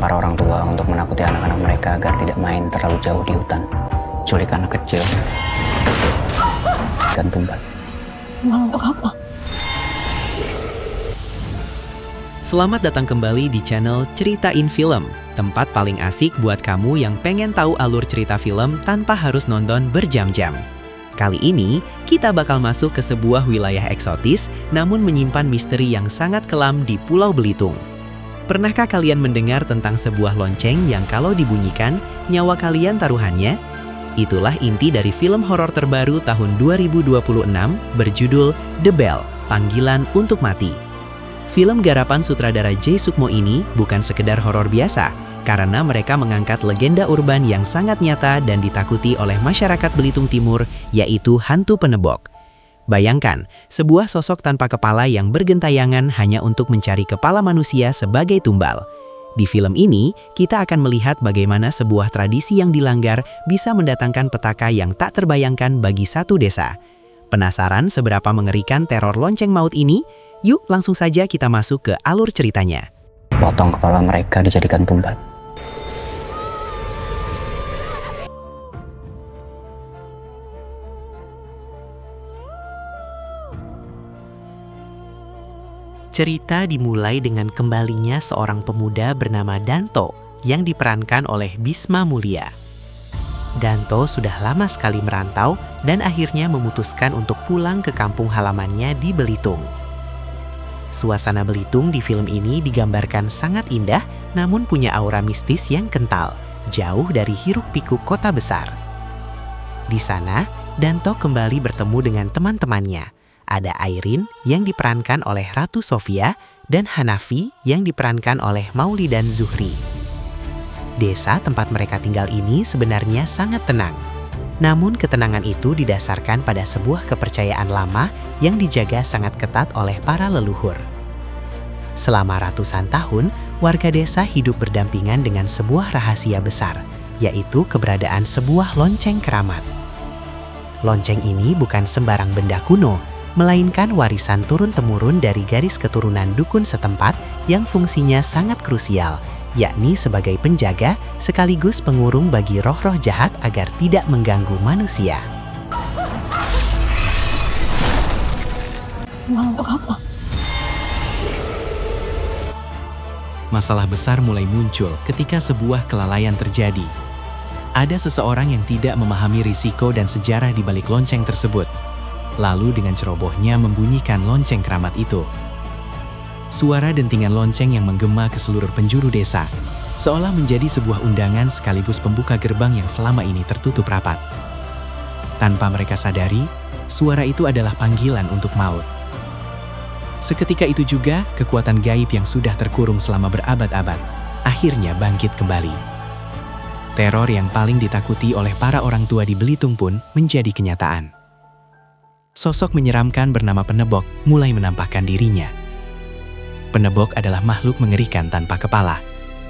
para orang tua untuk menakuti anak-anak mereka agar tidak main terlalu jauh di hutan. Culik anak kecil dan tumbal. Tumbal untuk apa? Selamat datang kembali di channel Ceritain Film, tempat paling asik buat kamu yang pengen tahu alur cerita film tanpa harus nonton berjam-jam. Kali ini, kita bakal masuk ke sebuah wilayah eksotis namun menyimpan misteri yang sangat kelam di Pulau Belitung. Pernahkah kalian mendengar tentang sebuah lonceng yang kalau dibunyikan, nyawa kalian taruhannya? Itulah inti dari film horor terbaru tahun 2026 berjudul The Bell, Panggilan Untuk Mati. Film garapan sutradara J. Sukmo ini bukan sekedar horor biasa, karena mereka mengangkat legenda urban yang sangat nyata dan ditakuti oleh masyarakat Belitung Timur, yaitu hantu penebok. Bayangkan, sebuah sosok tanpa kepala yang bergentayangan hanya untuk mencari kepala manusia sebagai tumbal. Di film ini, kita akan melihat bagaimana sebuah tradisi yang dilanggar bisa mendatangkan petaka yang tak terbayangkan bagi satu desa. Penasaran seberapa mengerikan teror lonceng maut ini? Yuk langsung saja kita masuk ke alur ceritanya. Potong kepala mereka dijadikan tumbal. Cerita dimulai dengan kembalinya seorang pemuda bernama Danto yang diperankan oleh Bisma Mulia. Danto sudah lama sekali merantau dan akhirnya memutuskan untuk pulang ke kampung halamannya di Belitung. Suasana Belitung di film ini digambarkan sangat indah namun punya aura mistis yang kental, jauh dari hiruk-pikuk kota besar. Di sana, Danto kembali bertemu dengan teman-temannya. Ada Airin yang diperankan oleh Ratu Sofia dan Hanafi yang diperankan oleh Maulidan Zuhri. Desa tempat mereka tinggal ini sebenarnya sangat tenang. Namun ketenangan itu didasarkan pada sebuah kepercayaan lama yang dijaga sangat ketat oleh para leluhur. Selama ratusan tahun, warga desa hidup berdampingan dengan sebuah rahasia besar, yaitu keberadaan sebuah lonceng keramat. Lonceng ini bukan sembarang benda kuno, melainkan warisan turun-temurun dari garis keturunan dukun setempat yang fungsinya sangat krusial, yakni sebagai penjaga sekaligus pengurung bagi roh-roh jahat agar tidak mengganggu manusia. Tumbal untuk apa? Masalah besar mulai muncul ketika sebuah kelalaian terjadi. Ada seseorang yang tidak memahami risiko dan sejarah di balik lonceng tersebut. Lalu dengan cerobohnya membunyikan lonceng keramat itu. Suara dentingan lonceng yang menggema ke seluruh penjuru desa, seolah menjadi sebuah undangan sekaligus pembuka gerbang yang selama ini tertutup rapat. Tanpa mereka sadari, suara itu adalah panggilan untuk maut. Seketika itu juga, kekuatan gaib yang sudah terkurung selama berabad-abad, akhirnya bangkit kembali. Teror yang paling ditakuti oleh para orang tua di Belitung pun menjadi kenyataan. Sosok menyeramkan bernama Penebok mulai menampakkan dirinya. Penebok adalah makhluk mengerikan tanpa kepala,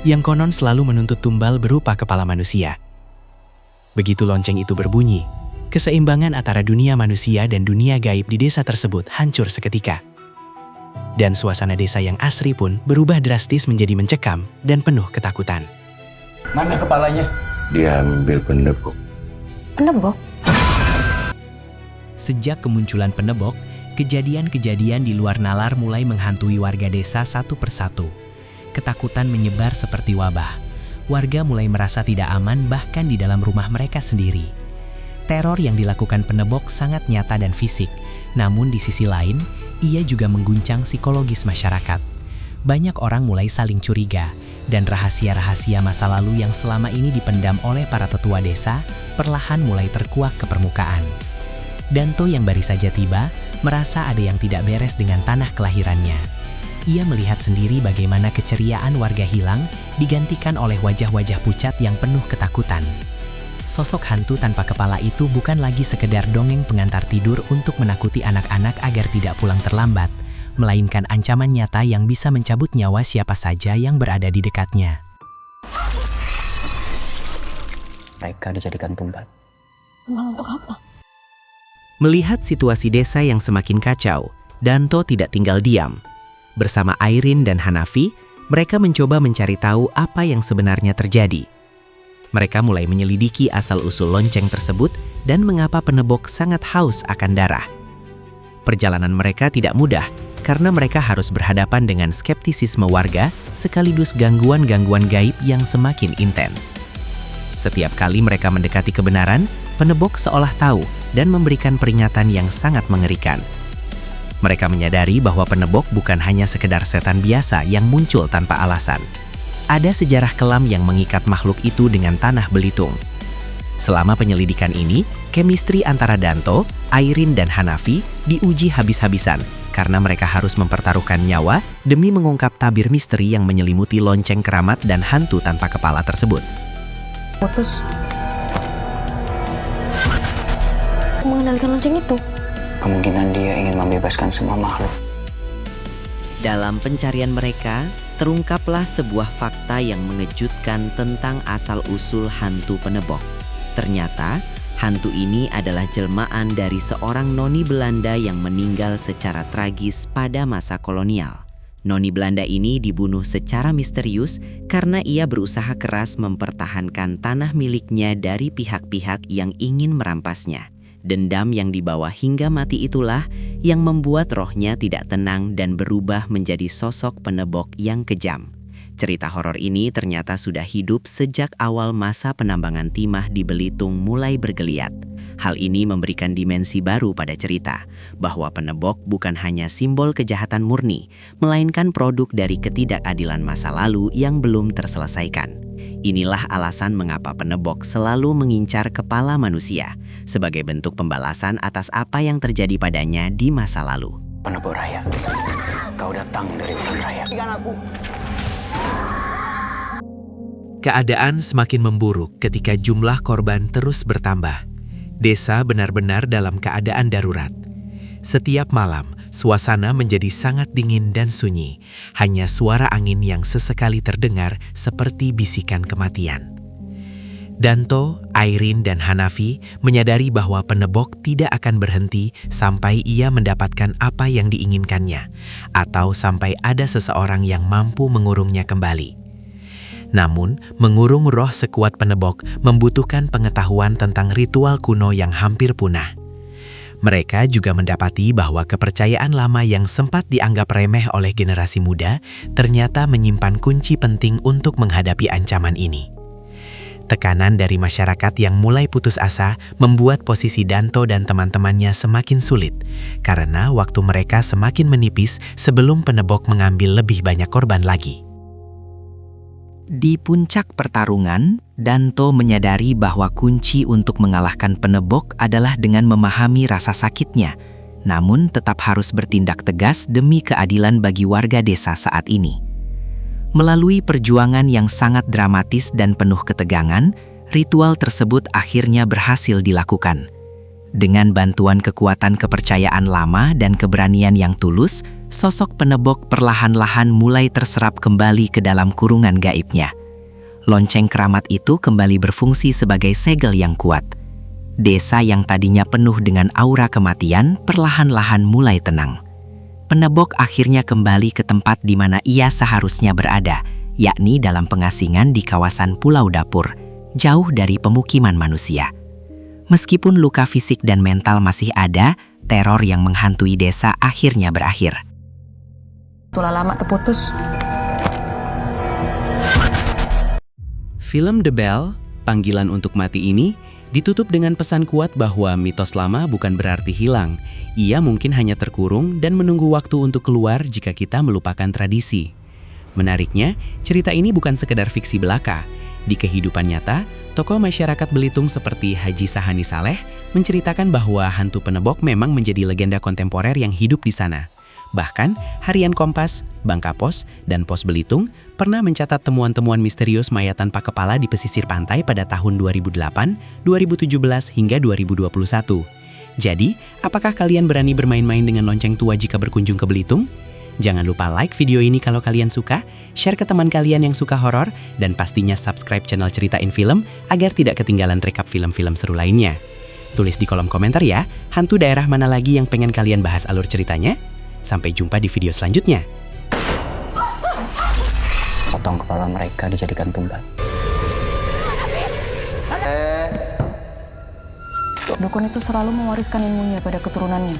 yang konon selalu menuntut tumbal berupa kepala manusia. Begitu lonceng itu berbunyi, keseimbangan antara dunia manusia dan dunia gaib di desa tersebut hancur seketika. Dan suasana desa yang asri pun berubah drastis menjadi mencekam dan penuh ketakutan. Mana kepalanya? Dia ambil penebok. Penebok? Sejak kemunculan Penebok, kejadian-kejadian di luar nalar mulai menghantui warga desa satu persatu. Ketakutan menyebar seperti wabah. Warga mulai merasa tidak aman bahkan di dalam rumah mereka sendiri. Teror yang dilakukan Penebok sangat nyata dan fisik, namun di sisi lain, ia juga mengguncang psikologis masyarakat. Banyak orang mulai saling curiga, dan rahasia-rahasia masa lalu yang selama ini dipendam oleh para tetua desa, perlahan mulai terkuak ke permukaan. Danto yang baru saja tiba, merasa ada yang tidak beres dengan tanah kelahirannya. Ia melihat sendiri bagaimana keceriaan warga hilang digantikan oleh wajah-wajah pucat yang penuh ketakutan. Sosok hantu tanpa kepala itu bukan lagi sekedar dongeng pengantar tidur untuk menakuti anak-anak agar tidak pulang terlambat, melainkan ancaman nyata yang bisa mencabut nyawa siapa saja yang berada di dekatnya. Mereka dijadikan tumbal. Tumbal untuk apa? Melihat situasi desa yang semakin kacau, Danto tidak tinggal diam. Bersama Airin dan Hanafi, Mereka mencoba mencari tahu apa yang sebenarnya terjadi. Mereka mulai menyelidiki asal-usul lonceng tersebut dan mengapa penebok sangat haus akan darah. Perjalanan mereka tidak mudah karena mereka harus berhadapan dengan skeptisisme warga sekaligus gangguan-gangguan gaib yang semakin intens. Setiap kali mereka mendekati kebenaran, penebok seolah tahu dan memberikan peringatan yang sangat mengerikan. Mereka menyadari bahwa penebok bukan hanya sekedar setan biasa yang muncul tanpa alasan. Ada sejarah kelam yang mengikat makhluk itu dengan tanah belitung. Selama penyelidikan ini, chemistry antara Danto, Airin, dan Hanafi diuji habis-habisan karena mereka harus mempertaruhkan nyawa demi mengungkap tabir misteri yang menyelimuti lonceng keramat dan hantu tanpa kepala tersebut. Putus. Mengendalikan lonceng itu. Kemungkinan dia ingin membebaskan semua makhluk. Dalam pencarian mereka, terungkaplah sebuah fakta yang mengejutkan tentang asal-usul hantu penebok. Ternyata, hantu ini adalah jelmaan dari seorang noni Belanda yang meninggal secara tragis pada masa kolonial. Noni Belanda ini dibunuh secara misterius karena ia berusaha keras mempertahankan tanah miliknya dari pihak-pihak yang ingin merampasnya. Dendam yang dibawa hingga mati itulah yang membuat rohnya tidak tenang dan berubah menjadi sosok penebok yang kejam. Cerita horor ini ternyata sudah hidup sejak awal masa penambangan timah di Belitung mulai bergeliat. Hal ini memberikan dimensi baru pada cerita, bahwa penebok bukan hanya simbol kejahatan murni, melainkan produk dari ketidakadilan masa lalu yang belum terselesaikan. Inilah alasan mengapa penebok selalu mengincar kepala manusia, sebagai bentuk pembalasan atas apa yang terjadi padanya di masa lalu. Penebok raya, kau datang dari hutan raya. Keadaan semakin memburuk ketika jumlah korban terus bertambah. Desa benar-benar dalam keadaan darurat. Setiap malam, suasana menjadi sangat dingin dan sunyi. Hanya suara angin yang sesekali terdengar seperti bisikan kematian. Danto, Airin, dan Hanafi menyadari bahwa penebok tidak akan berhenti sampai ia mendapatkan apa yang diinginkannya, atau sampai ada seseorang yang mampu mengurungnya kembali. Namun, mengurung roh sekuat penebok membutuhkan pengetahuan tentang ritual kuno yang hampir punah. Mereka juga mendapati bahwa kepercayaan lama yang sempat dianggap remeh oleh generasi muda ternyata menyimpan kunci penting untuk menghadapi ancaman ini. Tekanan dari masyarakat yang mulai putus asa membuat posisi Danto dan teman-temannya semakin sulit, karena waktu mereka semakin menipis sebelum penebok mengambil lebih banyak korban lagi. Di puncak pertarungan, Danto menyadari bahwa kunci untuk mengalahkan penebok adalah dengan memahami rasa sakitnya, namun tetap harus bertindak tegas demi keadilan bagi warga desa saat ini. Melalui perjuangan yang sangat dramatis dan penuh ketegangan, ritual tersebut akhirnya berhasil dilakukan. Dengan bantuan kekuatan kepercayaan lama dan keberanian yang tulus, sosok penebok perlahan-lahan mulai terserap kembali ke dalam kurungan gaibnya. Lonceng keramat itu kembali berfungsi sebagai segel yang kuat. Desa yang tadinya penuh dengan aura kematian perlahan-lahan mulai tenang. Penebok akhirnya kembali ke tempat di mana ia seharusnya berada, yakni dalam pengasingan di kawasan Pulau Dapur, jauh dari pemukiman manusia. Meskipun luka fisik dan mental masih ada, teror yang menghantui desa akhirnya berakhir. Tulah lama terputus. Film The Bell, Panggilan untuk Mati ini, ditutup dengan pesan kuat bahwa mitos lama bukan berarti hilang. Ia mungkin hanya terkurung dan menunggu waktu untuk keluar jika kita melupakan tradisi. Menariknya, cerita ini bukan sekedar fiksi belaka. Di kehidupan nyata, tokoh masyarakat Belitung seperti Haji Sahani Saleh menceritakan bahwa hantu penebok memang menjadi legenda kontemporer yang hidup di sana. Bahkan, Harian Kompas, Bangka Pos, dan Pos Belitung pernah mencatat temuan-temuan misterius mayat tanpa kepala di pesisir pantai pada tahun 2008, 2017, hingga 2021. Jadi, apakah kalian berani bermain-main dengan lonceng tua jika berkunjung ke Belitung? Jangan lupa like video ini kalau kalian suka, share ke teman kalian yang suka horor, dan pastinya subscribe channel Ceritain Film agar tidak ketinggalan rekap film-film seru lainnya. Tulis di kolom komentar ya, hantu daerah mana lagi yang pengen kalian bahas alur ceritanya? Sampai jumpa di video selanjutnya. potong kepala mereka dijadikan tumbal. Dukun itu selalu mewariskan ilmunya pada keturunannya.